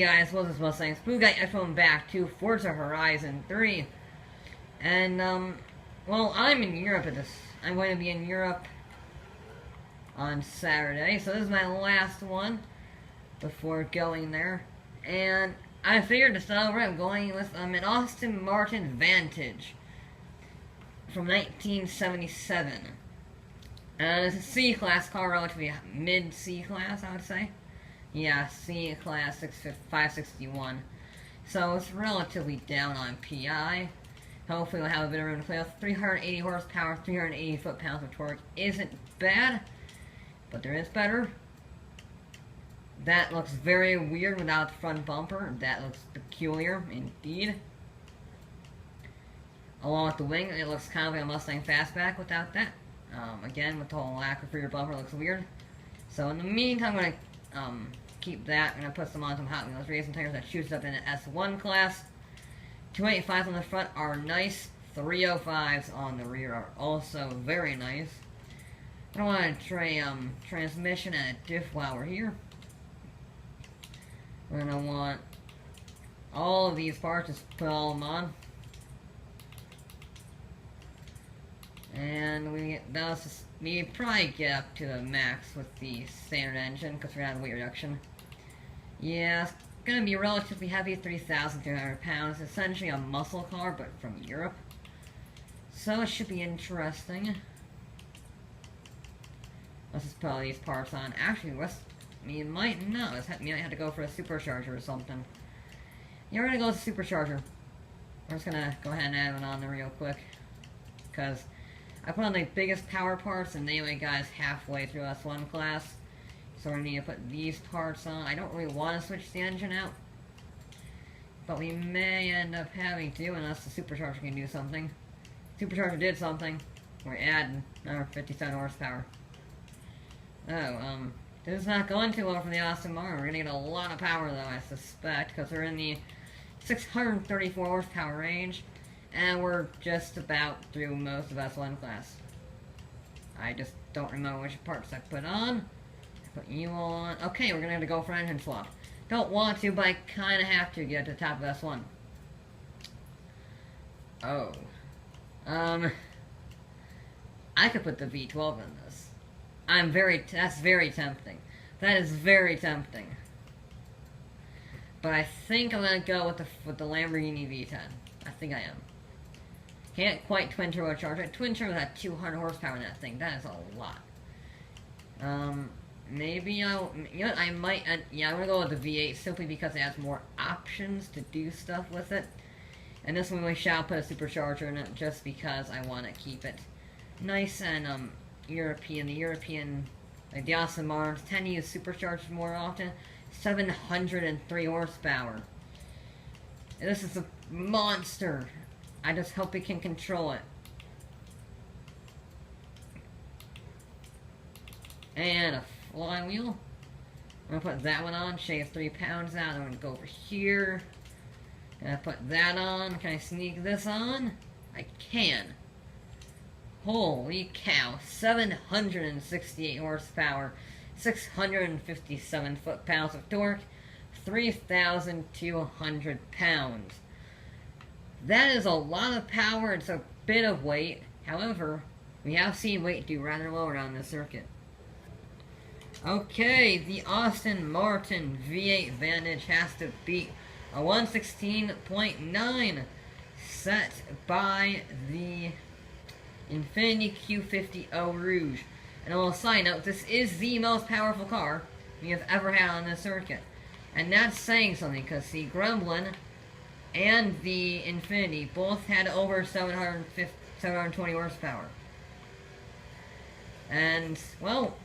guys, what's this Mustang? Spoo got iPhone back to Forza Horizon 3. And, well, I'm in Europe at this. I'm going to be in Europe on Saturday, so this is my last one before going there. And I figured to start over, I'm going with an Aston Martin Vantage from 1977. It's a C-Class car, relatively mid-C-Class, I would say. Yeah, C-Class 561. So it's relatively down on PI. Hopefully we'll have a bit of room to play with. 380 horsepower, 380 foot-pounds of torque isn't bad, but there is better. That looks very weird without the front bumper. That looks peculiar, indeed. Along with the wing, it looks kind of like a Mustang Fastback without that. Again, with the whole lack of rear bumper, it looks weird. So in the meantime, I'm going to keep that. I'm going to put some on some Hot Wheels racing tires that shoots up in an S1 class. 285s on the front are nice. 305s on the rear are also very nice. I don't want to try transmission and a diff while we're here. We're going to want all of these parts, just put all of them on. And we probably get up to the max with the standard engine because we're going to have weight reduction. Yeah, it's going to be relatively heavy, 3,300 pounds. Essentially a muscle car, but from Europe. So it should be interesting. Let's just put all these parts on. Actually, we might not. We might have to go for a supercharger or something. Yeah, we're going to go with a supercharger. We're just going to go ahead and add one on there real quick. Because I put on the biggest power parts and they only got us halfway through S1 class. So we're going to need to put these parts on. I don't really want to switch the engine out. But we may end up having to unless the supercharger can do something. Supercharger did something. We're adding another 57 horsepower. Oh, this is not going too well for the Aston Martin. We're going to get a lot of power though, I suspect. Because we're in the 634 horsepower range. And we're just about through most of S1 class. I just don't remember which parts I put on. I put you on. Okay, we're going to have to go for engine swap. Don't want to, but I kind of have to get to the top of S1. Oh. I could put the V12 in this. That's very tempting. That is very tempting. But I think I'm going to go with the Lamborghini V10. I think I am. Can't quite twin turbocharge it. Twin turbo had 200 horsepower in that thing. That is a lot. Maybe I'll... You know what, I might... yeah, I'm gonna go with the V8 simply because it has more options to do stuff with it. And this one we shall put a supercharger in it just because I want to keep it nice and, European. The European... Like the Aston Martins tend to use superchargers more often. 703 horsepower. And this is a monster. I just hope we can control it. And a flywheel. I'm gonna put that one on, shave 3 pounds out. I'm gonna go over here. Gonna put that on. Can I sneak this on? I can. Holy cow. 768 horsepower. 657 foot-pounds of torque. 3,200 pounds. That is a lot of power, it's a bit of weight. However, we have seen weight do rather low around this circuit. Okay, the Aston Martin V8 Vantage has to beat a 116.9 set by the Infiniti Q50 Eau Rouge. And a little side note, this is the most powerful car we have ever had on this circuit. And that's saying something, because the Gremlin and the Infiniti both had over 720 horsepower. And, well,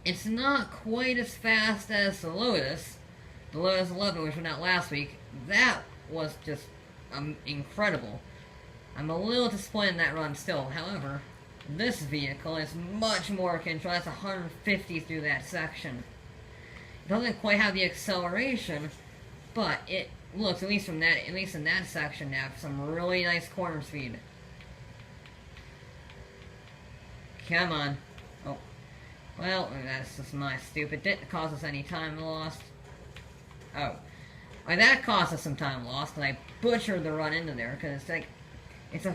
it's not quite as fast as the Lotus 11, which went out last week. That was just incredible. I'm a little disappointed in that run still. However, this vehicle is much more control. That's 150 through that section. It doesn't quite have the acceleration, but it looks, at least in that section, to have some really nice corner speed. Come on. Oh. Well, that's just my stupid. Didn't cause us any time lost. oh. Like, that cost us some time lost, and I butchered the run into there, because it's like, it's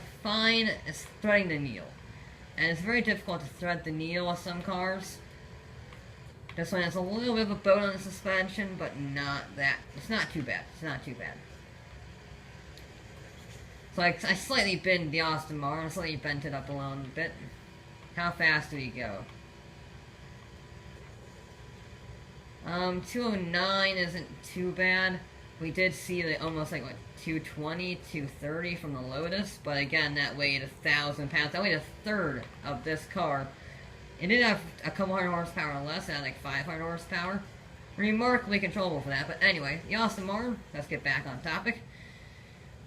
threading the needle. And it's very difficult to thread the needle with some cars. This one has a little bit of a boat on the suspension, but not that. It's not too bad. It's not too bad. So I slightly bent the Aston Martin, slightly bent it up a little bit. How fast do we go? 209 isn't too bad. We did see the almost like, what, 220, 230 from the Lotus, but again, that weighed 1,000 pounds. That weighed a third of this car. It did have a couple hundred horsepower less, it had like 500 horsepower. Remarkably controllable for that, but anyway, the Aston Martin, let's get back on topic.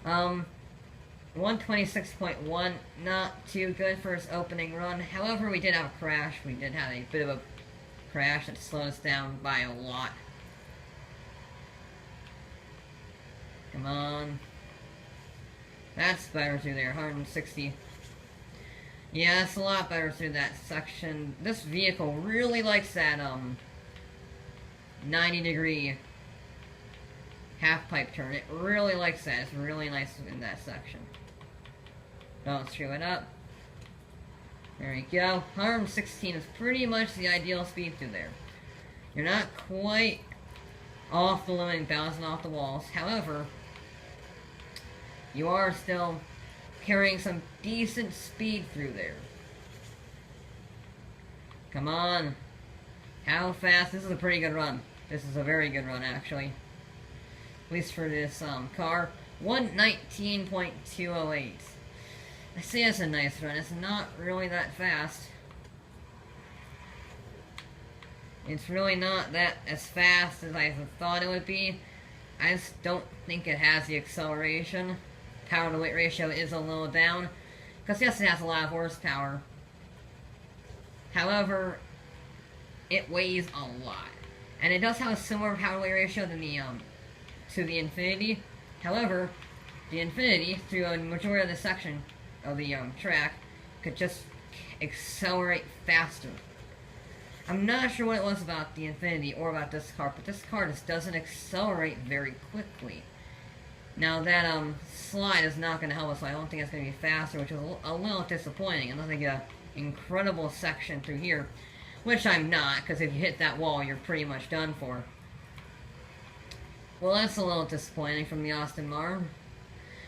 126.1, not too good for its opening run. However, we did have a crash. We did have a bit of a crash that slowed us down by a lot. Come on. That's better through there, 160. Yeah, it's a lot better through that section. This vehicle really likes that, 90-degree half-pipe turn. It really likes that. It's really nice in that section. Don't screw it up. There we go. 116 is pretty much the ideal speed through there. You're not quite off the limit and bouncing off the walls. However, you are still carrying some decent speed through there. Come on. How fast? This is a pretty good run. This is a very good run, actually. At least for this car. 119.208. I see it's a nice run. It's not really that fast. It's really not that as fast as I thought it would be. I just don't think it has the acceleration. Power to weight ratio is a little down. Because yes, it has a lot of horsepower. However, it weighs a lot. And it does have a similar power to weight ratio than the to the Infinity. However, the Infinity, through a majority of the section of the track, could just accelerate faster. I'm not sure what it was about the Infinity or about this car, but this car just doesn't accelerate very quickly. Now that slide is not going to help us, so I don't think it's going to be faster, which is a little disappointing. Unless I get an incredible section through here, which I'm not, because if you hit that wall, you're pretty much done for. Well, that's a little disappointing from the Aston Martin,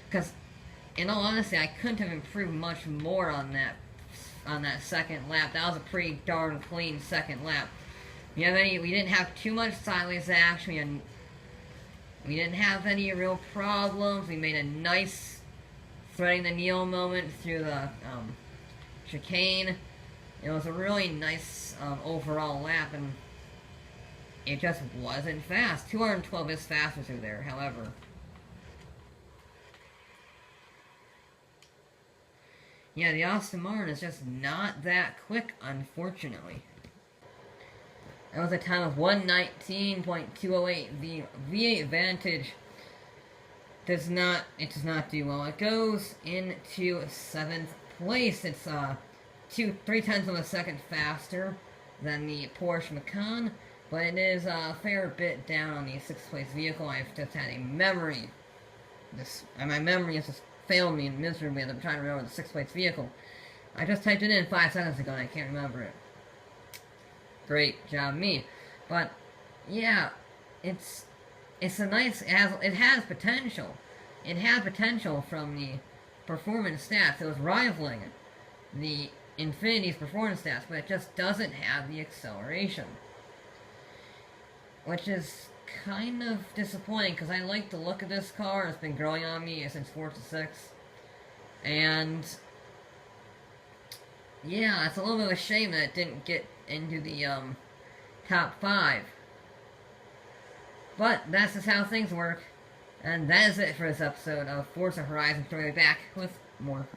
because in all honesty, I couldn't have improved much more on that second lap. That was a pretty darn clean second lap. We didn't have too much sideways action. We didn't have any real problems. We made a nice threading the needle moment through the chicane. It was a really nice overall lap, and it just wasn't fast. 212 is faster through there, however. Yeah, the Aston Martin is just not that quick, unfortunately. That was a time of 119.208. The V8 Vantage does not do well. It goes into 7th place. It's 3/10 of a second faster than the Porsche Macan, but it is a fair bit down on the 6th place vehicle. I've just had a memory. My memory has just failed me miserably as I'm trying to remember the 6th place vehicle. I just typed it in 5 seconds ago and I can't remember it. Great job, me. But yeah, it's a nice. It has potential. It had potential from the performance stats. It was rivaling the Infinity's performance stats, but it just doesn't have the acceleration, which is kind of disappointing because I like the look of this car. It's been growing on me since Forza 6, and yeah, it's a little bit of a shame that it didn't get into the top 5. But that's just how things work, and that is it for this episode of Forza Horizon. We'll be back with more.